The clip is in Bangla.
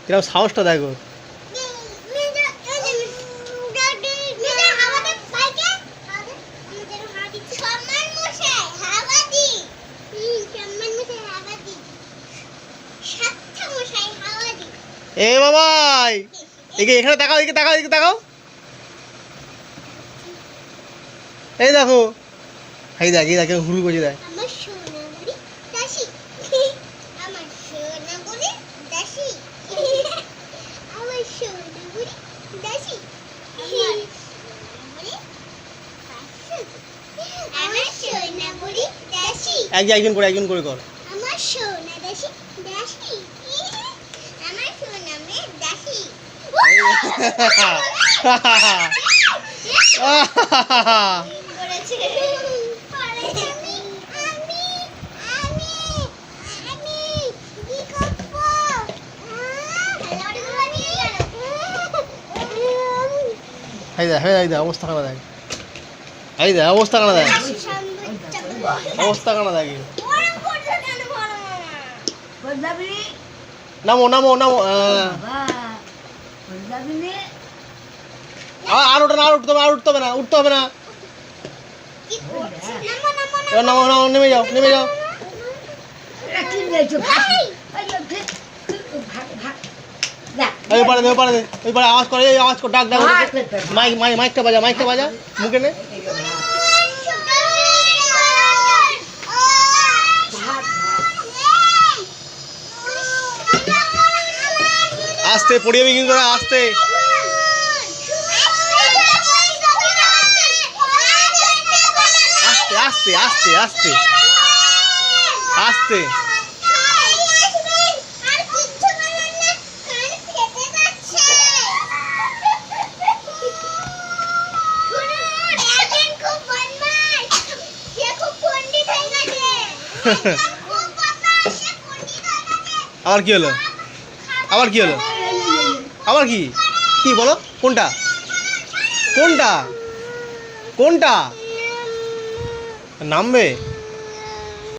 কিরকম সাহসটা দেখো। এ বাবাই, এখানে তাকাও, এদিকে তাকাও, এদিকে তাকাও। এই দেখো, এই দেখ, এই দেখো হুড়ু করে দেয়। আমার সোনামণি দাসী, আমার সোনামণি দাসী, আমার সোনামণি দাসী, আমার সোনামণি দাসী। একজন করে কর। আমার সোনা দাসী দাসী, আমার সোনামে দাসী। করেছে পরে আমি কি করব? এই দেখ অবস্থা কানা দেখ, এই দেখ অবস্থা কানা দেখ, অবস্থা কানা দেখ। নামো নামো নামো। আর ওটা না, উঠতে হবে না, উঠতে হবে না। নামো নামো, নেমে যাও, নেমে যাও। ওই পারে আওয়াজ করে, এই আওয়াজ করে, ডাক ডাক। মাইকটা বাজা মুখে নে। আস্তে পড়িয়ে বিক্রি করে, আস্তে আস্তে আস্তে আস্তে আস্তে। আবার কি হলো? আবার কি হলো? আবার কি কি বলো? কোনটা কোনটা কোনটা নামবে?